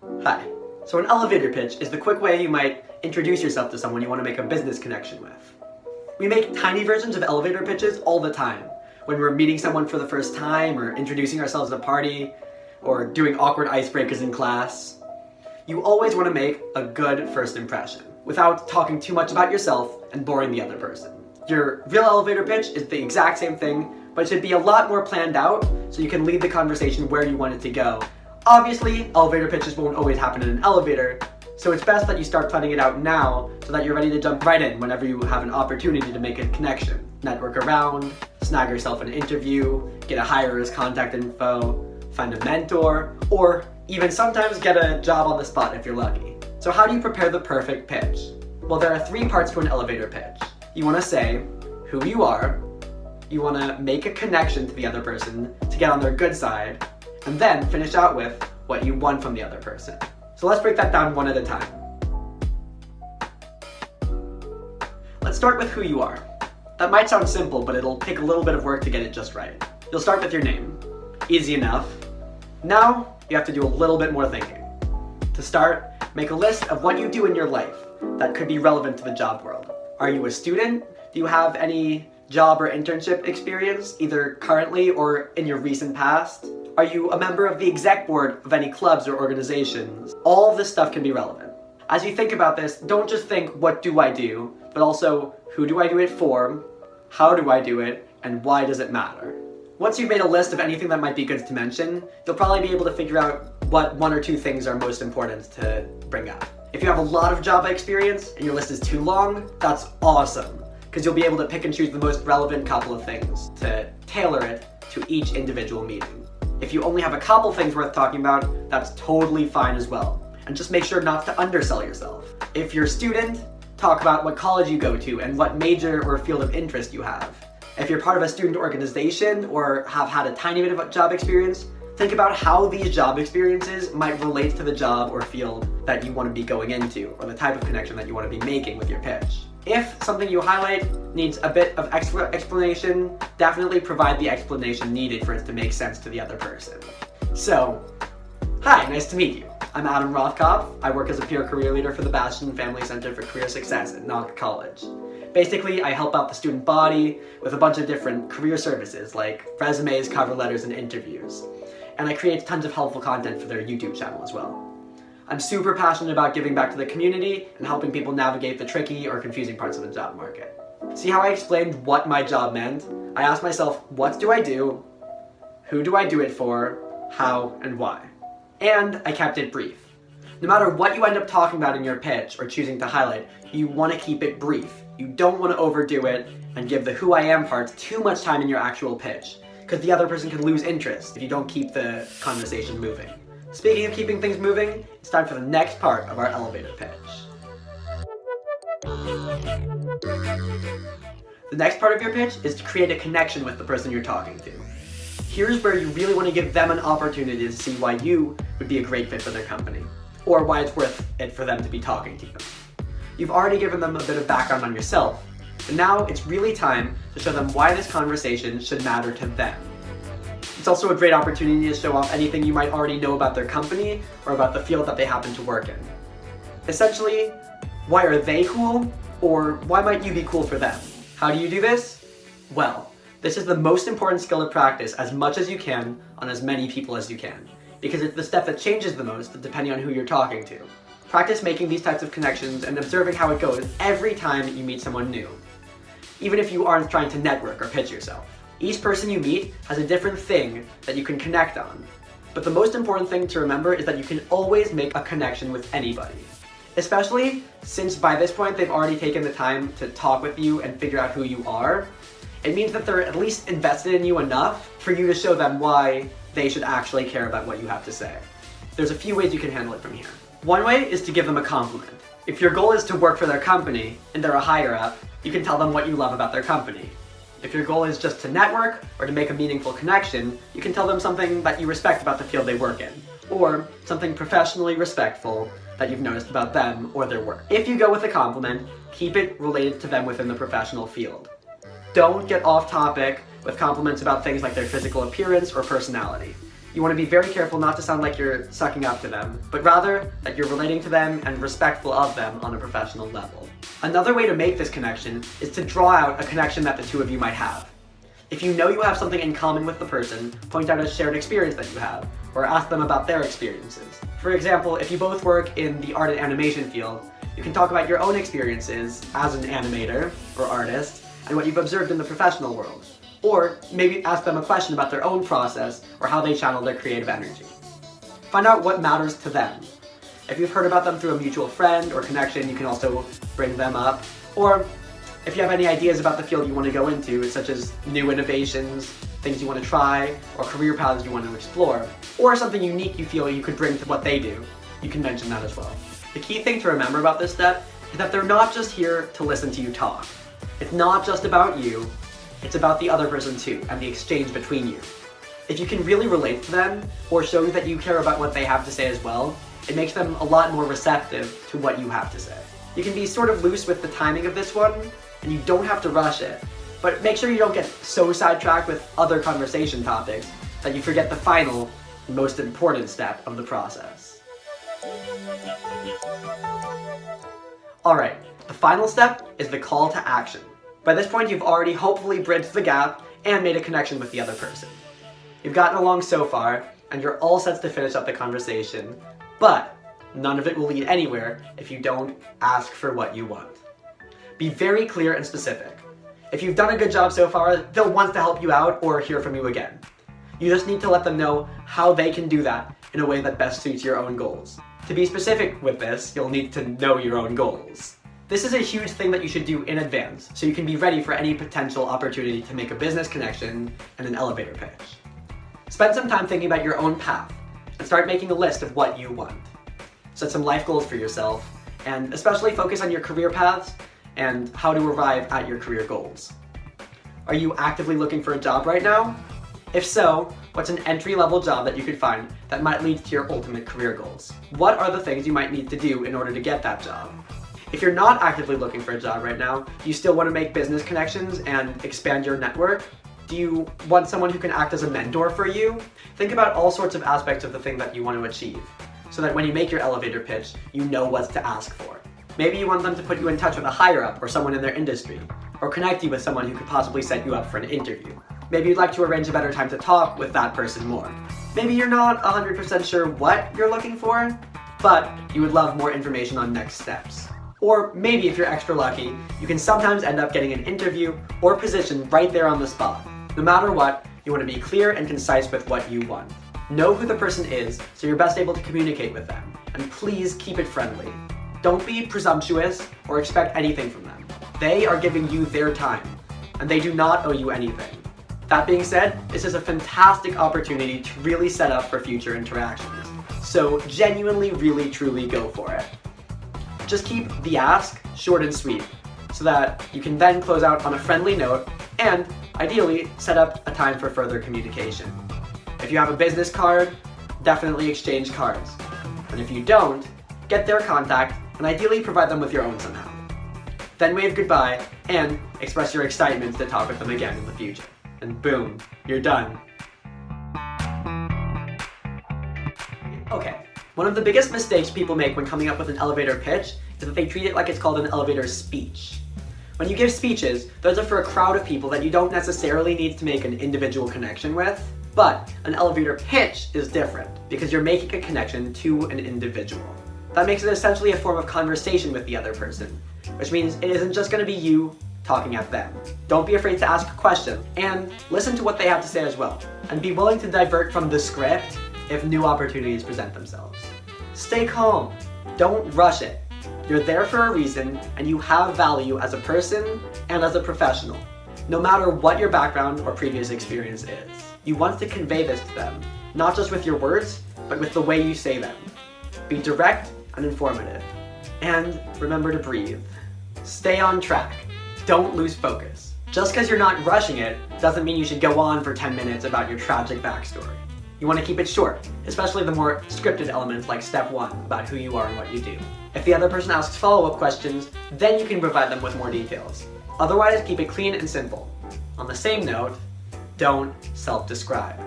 Hi. So an elevator pitch is the quick way you might introduce yourself to someone you want to make a business connection with. We make tiny versions of elevator pitches all the time, when we're meeting someone for the first time, or introducing ourselves at a party, or doing awkward icebreakers in class. You always want to make a good first impression, without talking too much about yourself and boring the other person. Your real elevator pitch is the exact same thing, but it should be a lot more planned out so you can lead the conversation where you want it to go. Obviously, elevator pitches won't always happen in an elevator, so it's best that you start planning it out now so that you're ready to jump right in whenever you have an opportunity to make a connection. Network around, snag yourself an interview, get a hirer's contact info, find a mentor, or even sometimes get a job on the spot if you're lucky. So how do you prepare the perfect pitch? Well, there are 3 parts to an elevator pitch. You want to say who you are, you want to make a connection to the other person to get on their good side, and then finish out with what you want from the other person. So let's break that down one at a time. Let's start with who you are. That might sound simple, but it'll take a little bit of work to get it just right. You'll start with your name. Easy enough. Now, you have to do a little bit more thinking. To start, make a list of what you do in your life that could be relevant to the job world. Are you a student? Do you have any job or internship experience, either currently or in your recent past? Are you a member of the exec board of any clubs or organizations? All of this stuff can be relevant. As you think about this, don't just think, what do I do? But also, who do I do it for? How do I do it? And why does it matter? Once you've made a list of anything that might be good to mention, you'll probably be able to figure out what 1 or 2 things are most important to bring up. If you have a lot of job experience and your list is too long, that's awesome, because you'll be able to pick and choose the most relevant couple of things to tailor it to each individual meeting. If you only have a couple things worth talking about, that's totally fine as well. And just make sure not to undersell yourself. If you're a student, talk about what college you go to and what major or field of interest you have. If you're part of a student organization or have had a tiny bit of job experience, think about how these job experiences might relate to the job or field that you want to be going into, or the type of connection that you want to be making with your pitch. If something you highlight needs a bit of extra explanation, definitely provide the explanation needed for it to make sense to the other person. So, hi, nice to meet you. I'm Adam Rothkopf. I work as a peer career leader for the Bastion Family Center for Career Success at Knox College. Basically, I help out the student body with a bunch of different career services like resumes, cover letters, and interviews. And I create tons of helpful content for their YouTube channel as well. I'm super passionate about giving back to the community and helping people navigate the tricky or confusing parts of the job market. See how I explained what my job meant? I asked myself, what do I do? Who do I do it for? How and why? And I kept it brief. No matter what you end up talking about in your pitch or choosing to highlight, you want to keep it brief. You don't want to overdo it and give the who I am part too much time in your actual pitch, because the other person can lose interest if you don't keep the conversation moving. Speaking of keeping things moving, it's time for the next part of our elevator pitch. The next part of your pitch is to create a connection with the person you're talking to. Here's where you really want to give them an opportunity to see why you would be a great fit for their company, or why it's worth it for them to be talking to you. You've already given them a bit of background on yourself, but now it's really time to show them why this conversation should matter to them. It's also a great opportunity to show off anything you might already know about their company or about the field that they happen to work in. Essentially, why are they cool, or why might you be cool for them? How do you do this? Well, this is the most important skill to practice as much as you can on as many people as you can, because it's the step that changes the most depending on who you're talking to. Practice making these types of connections and observing how it goes every time you meet someone new, even if you aren't trying to network or pitch yourself. Each person you meet has a different thing that you can connect on, but the most important thing to remember is that you can always make a connection with anybody. Especially since by this point they've already taken the time to talk with you and figure out who you are. It means that they're at least invested in you enough for you to show them why they should actually care about what you have to say. There's a few ways you can handle it from here. One way is to give them a compliment. If your goal is to work for their company and they're a higher up, you can tell them what you love about their company. If your goal is just to network or to make a meaningful connection, you can tell them something that you respect about the field they work in, or something professionally respectful that you've noticed about them or their work. If you go with a compliment, keep it related to them within the professional field. Don't get off topic with compliments about things like their physical appearance or personality. You want to be very careful not to sound like you're sucking up to them, but rather that you're relating to them and respectful of them on a professional level. Another way to make this connection is to draw out a connection that the two of you might have. If you know you have something in common with the person, point out a shared experience that you have, or ask them about their experiences. For example, if you both work in the art and animation field, you can talk about your own experiences as an animator or artist and what you've observed in the professional world. Or maybe ask them a question about their own process or how they channel their creative energy. Find out what matters to them. If you've heard about them through a mutual friend or connection, you can also bring them up. Or if you have any ideas about the field you want to go into, such as new innovations, things you want to try, or career paths you want to explore, or something unique you feel you could bring to what they do, you can mention that as well. The key thing to remember about this step is that they're not just here to listen to you talk. It's not just about you, it's about the other person too, and the exchange between you. If you can really relate to them, or show that you care about what they have to say as well, it makes them a lot more receptive to what you have to say. You can be sort of loose with the timing of this one, and you don't have to rush it, but make sure you don't get so sidetracked with other conversation topics that you forget the final, most important step of the process. Alright, the final step is the call to action. By this point, you've already hopefully bridged the gap and made a connection with the other person. You've gotten along so far, and you're all set to finish up the conversation, but none of it will lead anywhere if you don't ask for what you want. Be very clear and specific. If you've done a good job so far, they'll want to help you out or hear from you again. You just need to let them know how they can do that in a way that best suits your own goals. To be specific with this, you'll need to know your own goals. This is a huge thing that you should do in advance, so you can be ready for any potential opportunity to make a business connection and an elevator pitch. Spend some time thinking about your own path, and start making a list of what you want. Set some life goals for yourself, and especially focus on your career paths and how to arrive at your career goals. Are you actively looking for a job right now? If so, what's an entry-level job that you could find that might lead to your ultimate career goals? What are the things you might need to do in order to get that job? If you're not actively looking for a job right now, do you still want to make business connections and expand your network? Do you want someone who can act as a mentor for you? Think about all sorts of aspects of the thing that you want to achieve, so that when you make your elevator pitch, you know what to ask for. Maybe you want them to put you in touch with a higher up or someone in their industry, or connect you with someone who could possibly set you up for an interview. Maybe you'd like to arrange a better time to talk with that person more. Maybe you're not 100% sure what you're looking for, but you would love more information on next steps. Or maybe if you're extra lucky, you can sometimes end up getting an interview or position right there on the spot. No matter what, you want to be clear and concise with what you want. Know who the person is so you're best able to communicate with them, and please keep it friendly. Don't be presumptuous or expect anything from them. They are giving you their time, and they do not owe you anything. That being said, this is a fantastic opportunity to really set up for future interactions. So genuinely, really, truly go for it. Just keep the ask short and sweet, so that you can then close out on a friendly note and, ideally, set up a time for further communication. If you have a business card, definitely exchange cards. And if you don't, get their contact and ideally provide them with your own somehow. Then wave goodbye and express your excitement to talk with them again in the future. And boom, you're done. Okay, one of the biggest mistakes people make when coming up with an elevator pitch is that they treat it like it's called an elevator speech. When you give speeches, those are for a crowd of people that you don't necessarily need to make an individual connection with, but an elevator pitch is different because you're making a connection to an individual. That makes it essentially a form of conversation with the other person, which means it isn't just going to be you talking at them. Don't be afraid to ask a question, and listen to what they have to say as well. And be willing to divert from the script if new opportunities present themselves. Stay calm. Don't rush it. You're there for a reason, and you have value as a person and as a professional, no matter what your background or previous experience is. You want to convey this to them, not just with your words, but with the way you say them. Be direct and informative. And remember to breathe. Stay on track. Don't lose focus. Just because you're not rushing it doesn't mean you should go on for 10 minutes about your tragic backstory. You want to keep it short, especially the more scripted elements like step 1 about who you are and what you do. If the other person asks follow-up questions, then you can provide them with more details. Otherwise, keep it clean and simple. On the same note, don't self-describe.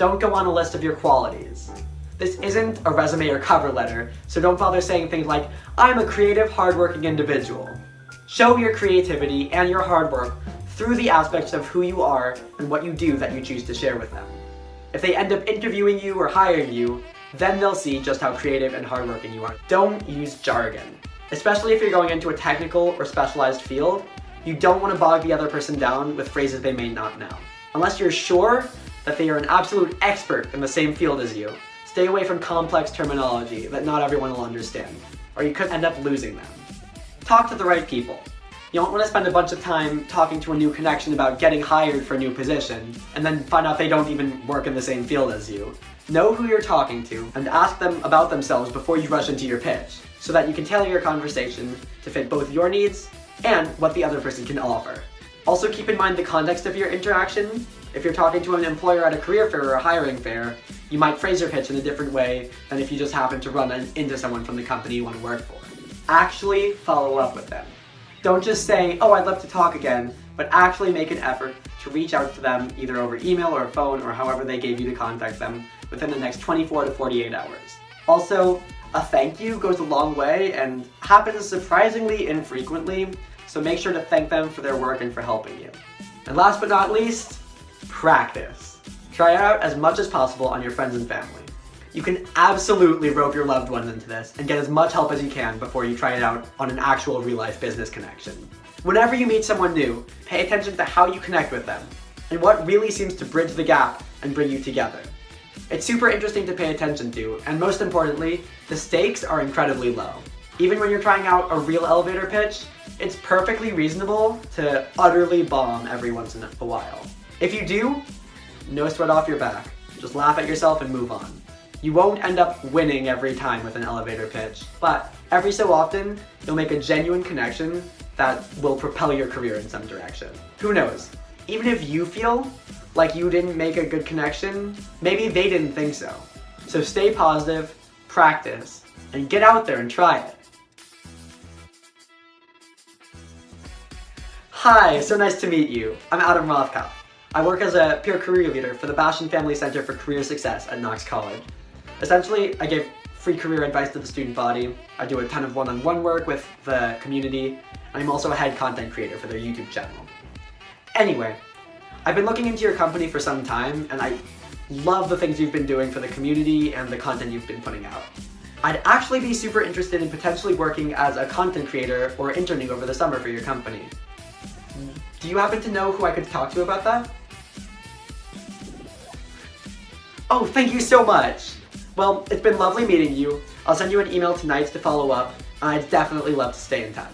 Don't go on a list of your qualities. This isn't a resume or cover letter, so don't bother saying things like, I'm a creative, hardworking individual. Show your creativity and your hard work through the aspects of who you are and what you do that you choose to share with them. If they end up interviewing you or hiring you, then they'll see just how creative and hardworking you are. Don't use jargon. Especially if you're going into a technical or specialized field, you don't want to bog the other person down with phrases they may not know. Unless you're sure that they are an absolute expert in the same field as you, stay away from complex terminology that not everyone will understand, or you could end up losing them. Talk to the right people. You don't want to spend a bunch of time talking to a new connection about getting hired for a new position, and then find out they don't even work in the same field as you. Know who you're talking to, and ask them about themselves before you rush into your pitch, so that you can tailor your conversation to fit both your needs and what the other person can offer. Also keep in mind the context of your interaction. If you're talking to an employer at a career fair or a hiring fair, you might phrase your pitch in a different way than if you just happen to run into someone from the company you want to work for. Actually follow up with them. Don't just say, oh, I'd love to talk again, but actually make an effort to reach out to them either over email or phone or however they gave you to contact them within the next 24 to 48 hours. Also, a thank you goes a long way and happens surprisingly infrequently, so make sure to thank them for their work and for helping you. And last but not least, practice. Try it out as much as possible on your friends and family. You can absolutely rope your loved ones into this and get as much help as you can before you try it out on an actual real-life business connection. Whenever you meet someone new, pay attention to how you connect with them and what really seems to bridge the gap and bring you together. It's super interesting to pay attention to, and most importantly, the stakes are incredibly low. Even when you're trying out a real elevator pitch, it's perfectly reasonable to utterly bomb every once in a while. If you do, no sweat off your back. Just laugh at yourself and move on. You won't end up winning every time with an elevator pitch, but every so often, you'll make a genuine connection that will propel your career in some direction. Who knows? Even if you feel like you didn't make a good connection, maybe they didn't think so. So stay positive, practice, and get out there and try it. Hi, so nice to meet you. I'm Adam Rothkopf. I work as a peer career leader for the Bastion Family Center for Career Success at Knox College. Essentially, I give free career advice to the student body. I do a ton of one-on-one work with the community. I'm also a head content creator for their YouTube channel. Anyway, I've been looking into your company for some time, and I love the things you've been doing for the community and the content you've been putting out. I'd actually be super interested in potentially working as a content creator or interning over the summer for your company. Do you happen to know who I could talk to about that? Oh, thank you so much! Well, it's been lovely meeting you. I'll send you an email tonight to follow up, and I'd definitely love to stay in touch.